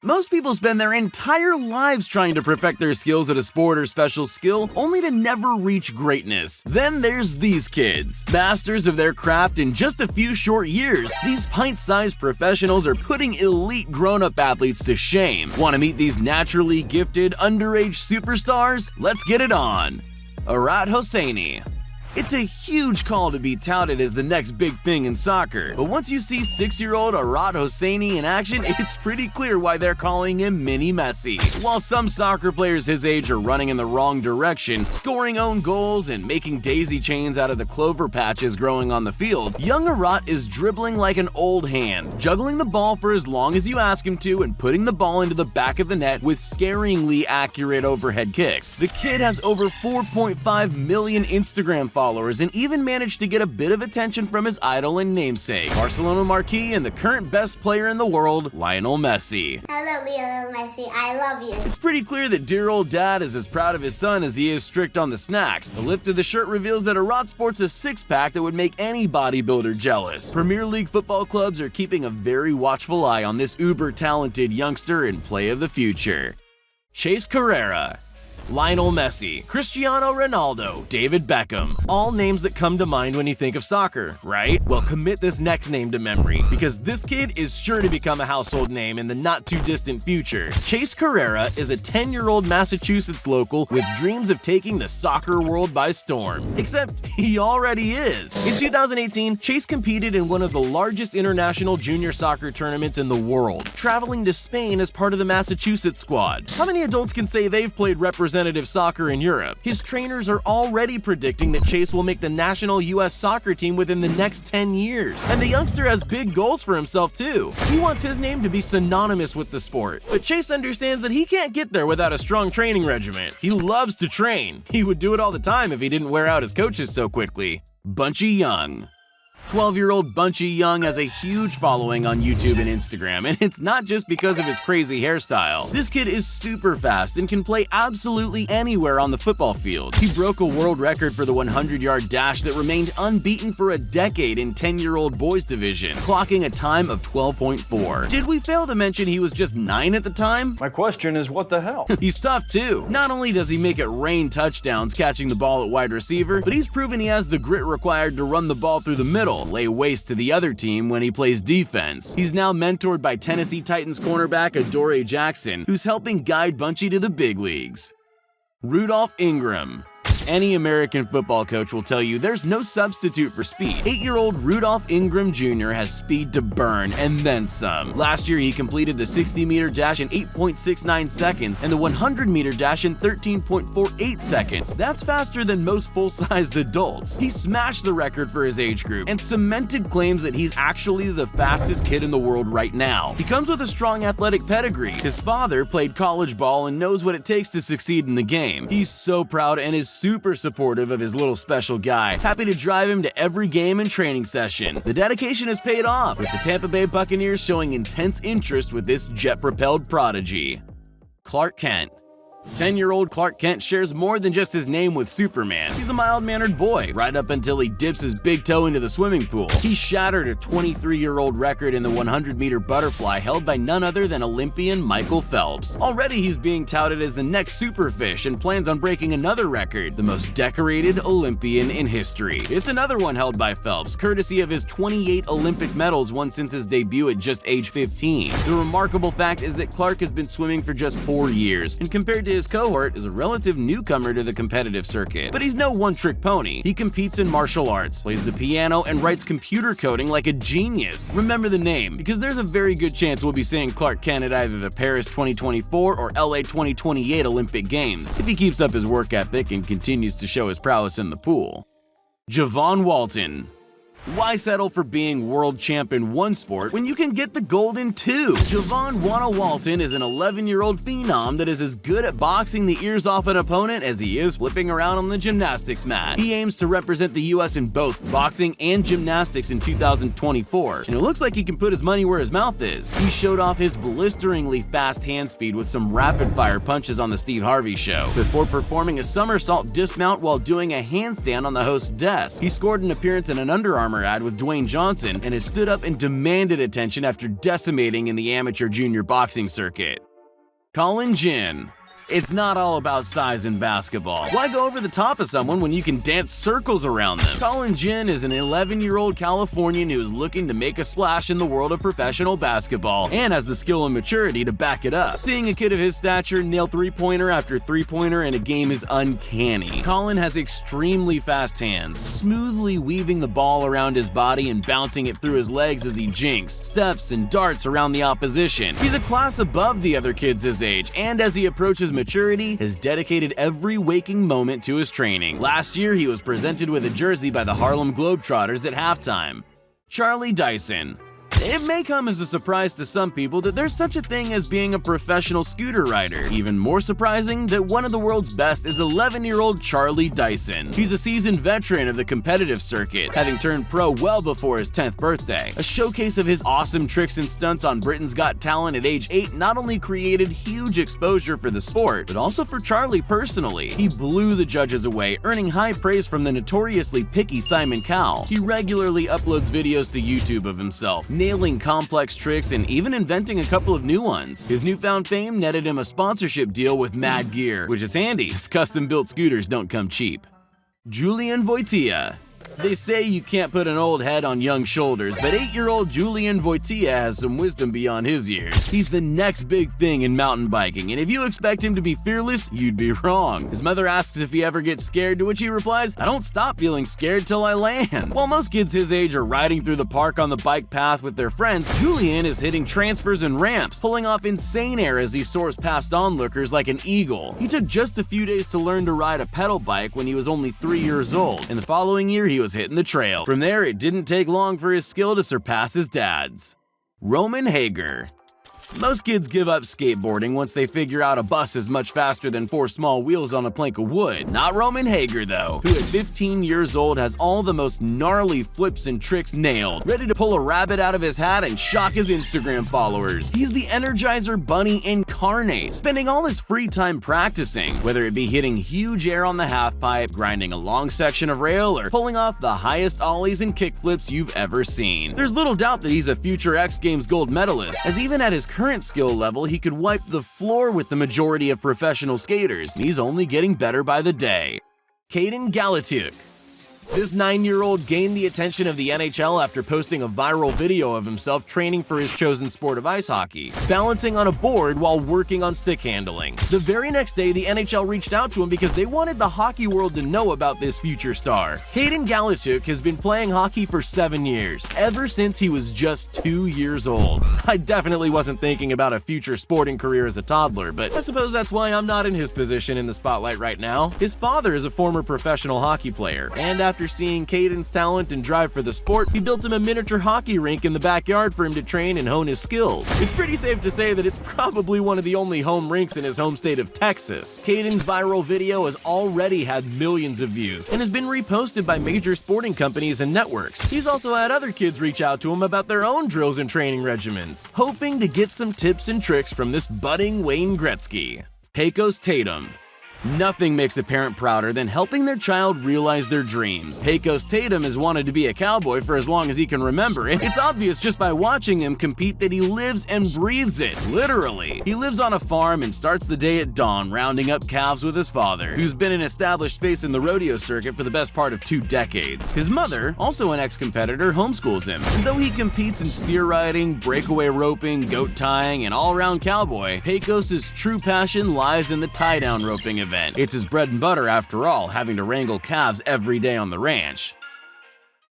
Most people spend their entire lives trying to perfect their skills at a sport or special skill, only to never reach greatness. Then there's these kids, masters of their craft in just a few short years. These pint-sized professionals are putting elite grown-up athletes to shame. Want to meet these naturally gifted, underage superstars? Let's get it on! Arad Hosseini. It's a huge call to be touted as the next big thing in soccer, but once you see 6-year-old Arad Hosseini in action, it's pretty clear why they're calling him Mini Messi. While some soccer players his age are running in the wrong direction, scoring own goals and making daisy chains out of the clover patches growing on the field, young Arad is dribbling like an old hand, juggling the ball for as long as you ask him to and putting the ball into the back of the net with scaringly accurate overhead kicks. The kid has over 4.5 million Instagram followers and even managed to get a bit of attention from his idol and namesake, Barcelona marquee and the current best player in the world, Lionel Messi. Hello, Lionel Messi, I love you. It's pretty clear that dear old dad is as proud of his son as he is strict on the snacks. A lift of the shirt reveals that Arad sports a six-pack that would make any bodybuilder jealous. Premier League football clubs are keeping a very watchful eye on this uber-talented youngster and play of the future. Chase Carrera. Lionel Messi, Cristiano Ronaldo, David Beckham. All names that come to mind when you think of soccer, right? Well, commit this next name to memory, because this kid is sure to become a household name in the not-too-distant future. Chase Carrera is a 10-year-old Massachusetts local with dreams of taking the soccer world by storm. Except he already is. In 2018, Chase competed in one of the largest international junior soccer tournaments in the world, traveling to Spain as part of the Massachusetts squad. How many adults can say they've played representative soccer in Europe? His trainers are already predicting that Chase will make the national US soccer team within the next 10 years. And the youngster has big goals for himself too. He wants his name to be synonymous with the sport. But Chase understands that he can't get there without a strong training regimen. He loves to train. He would do it all the time if he didn't wear out his coaches so quickly. Bunchy Young. 12-year-old Bunchy Young has a huge following on YouTube and Instagram, and it's not just because of his crazy hairstyle. This kid is super fast and can play absolutely anywhere on the football field. He broke a world record for the 100-yard dash that remained unbeaten for a decade in 10-year-old boys division, clocking a time of 12.4. Did we fail to mention he was just 9 at the time? My question is, what the hell? He's tough too. Not only does he make it rain touchdowns catching the ball at wide receiver, but he's proven he has the grit required to run the ball through the middle, lay waste to the other team when he plays defense. He's now mentored by Tennessee Titans cornerback Adoree Jackson, who's helping guide Bunchy to the big leagues. Rudolph Ingram. Any American football coach will tell you there's no substitute for speed. 8-year-old Rudolph Ingram Jr. has speed to burn and then some. Last year, he completed the 60-meter dash in 8.69 seconds and the 100-meter dash in 13.48 seconds. That's faster than most full-sized adults. He smashed the record for his age group and cemented claims that he's actually the fastest kid in the world right now. He comes with a strong athletic pedigree. His father played college ball and knows what it takes to succeed in the game. He's so proud and is super supportive of his little special guy, happy to drive him to every game and training session. The dedication has paid off, with the Tampa Bay Buccaneers showing intense interest with this jet-propelled prodigy. Clark Kent. 10-year-old Clark Kent shares more than just his name with Superman. He's a mild-mannered boy, right up until he dips his big toe into the swimming pool. He shattered a 23-year-old record in the 100-meter butterfly held by none other than Olympian Michael Phelps. Already he's being touted as the next superfish and plans on breaking another record, the most decorated Olympian in history. It's another one held by Phelps, courtesy of his 28 Olympic medals won since his debut at just age 15. The remarkable fact is that Clark has been swimming for just 4 years, and compared to his cohort is a relative newcomer to the competitive circuit. But he's no one-trick pony. He competes in martial arts, plays the piano, and writes computer coding like a genius. Remember the name, because there's a very good chance we'll be seeing Clark Kent at either the Paris 2024 or LA 2028 Olympic Games, if he keeps up his work ethic and continues to show his prowess in the pool. Javon Walton. Why settle for being world champ in one sport when you can get the gold in two? Javon Walton is an 11-year-old phenom that is as good at boxing the ears off an opponent as he is flipping around on the gymnastics mat. He aims to represent the US in both boxing and gymnastics in 2024, and it looks like he can put his money where his mouth is. He showed off his blisteringly fast hand speed with some rapid-fire punches on the Steve Harvey Show, before performing a somersault dismount while doing a handstand on the host's desk. He scored an appearance in an Under Armour Armour ad with Dwayne Johnson and has stood up and demanded attention after decimating in the amateur junior boxing circuit. Collin Ginn. It's not all about size in basketball. Why go over the top of someone when you can dance circles around them? Collin Ginn is an 11-year-old Californian who is looking to make a splash in the world of professional basketball and has the skill and maturity to back it up. Seeing a kid of his stature nail three-pointer after three-pointer in a game is uncanny. Collin has extremely fast hands, smoothly weaving the ball around his body and bouncing it through his legs as he jinks, steps, and darts around the opposition. He's a class above the other kids his age, and as he approaches maturity, has dedicated every waking moment to his training. Last year, he was presented with a jersey by the Harlem Globetrotters at halftime. Charlie Dyson. It may come as a surprise to some people that there's such a thing as being a professional scooter rider. Even more surprising that one of the world's best is 11-year-old Charlie Dyson. He's a seasoned veteran of the competitive circuit, having turned pro well before his 10th birthday. A showcase of his awesome tricks and stunts on Britain's Got Talent at age 8 not only created huge exposure for the sport, but also for Charlie personally. He blew the judges away, earning high praise from the notoriously picky Simon Cowell. He regularly uploads videos to YouTube of himself, nailing complex tricks and even inventing a couple of new ones. His newfound fame netted him a sponsorship deal with Mad Gear, which is handy as custom-built scooters don't come cheap. Julian Vytia. They say you can't put an old head on young shoulders, but 8-year-old Julian Vytia has some wisdom beyond his years. He's the next big thing in mountain biking, and if you expect him to be fearless, you'd be wrong. His mother asks if he ever gets scared, to which he replies, "I don't stop feeling scared till I land." While most kids his age are riding through the park on the bike path with their friends, Julian is hitting transfers and ramps, pulling off insane air as he soars past onlookers like an eagle. He took just a few days to learn to ride a pedal bike when he was only 3 years old, and the following year he was hitting the trail. From there, it didn't take long for his skill to surpass his dad's. Roman Hager. Most kids give up skateboarding once they figure out a bus is much faster than 4 small wheels on a plank of wood. Not Roman Hager though, who at 15 years old has all the most gnarly flips and tricks nailed, ready to pull a rabbit out of his hat and shock his Instagram followers. He's the Energizer Bunny incarnate, spending all his free time practicing, whether it be hitting huge air on the half pipe, grinding a long section of rail, or pulling off the highest ollies and kickflips you've ever seen. There's little doubt that he's a future X Games gold medalist, as even at his current skill level, he could wipe the floor with the majority of professional skaters, and he's only getting better by the day. Caden Galatuk. This 9-year-old gained the attention of the NHL after posting a viral video of himself training for his chosen sport of ice hockey, balancing on a board while working on stick handling. The very next day, the NHL reached out to him because they wanted the hockey world to know about this future star. Caden Galatuk has been playing hockey for 7 years, ever since he was just 2 years old. I definitely wasn't thinking about a future sporting career as a toddler, but I suppose that's why I'm not in his position in the spotlight right now. His father is a former professional hockey player, and after seeing Caden's talent and drive for the sport, he built him a miniature hockey rink in the backyard for him to train and hone his skills. It's pretty safe to say that it's probably one of the only home rinks in his home state of Texas. Caden's viral video has already had millions of views and has been reposted by major sporting companies and networks. He's also had other kids reach out to him about their own drills and training regimens, hoping to get some tips and tricks from this budding Wayne Gretzky. Pecos Tatum. Nothing makes a parent prouder than helping their child realize their dreams. Pecos Tatum has wanted to be a cowboy for as long as he can remember, and it's obvious just by watching him compete that he lives and breathes it, literally. He lives on a farm and starts the day at dawn rounding up calves with his father, who's been an established face in the rodeo circuit for the best part of 2 decades. His mother, also an ex-competitor, homeschools him, and though he competes in steer riding, breakaway roping, goat tying, and all-around cowboy, Pecos' true passion lies in the tie-down roping event. It's his bread and butter after all, having to wrangle calves every day on the ranch.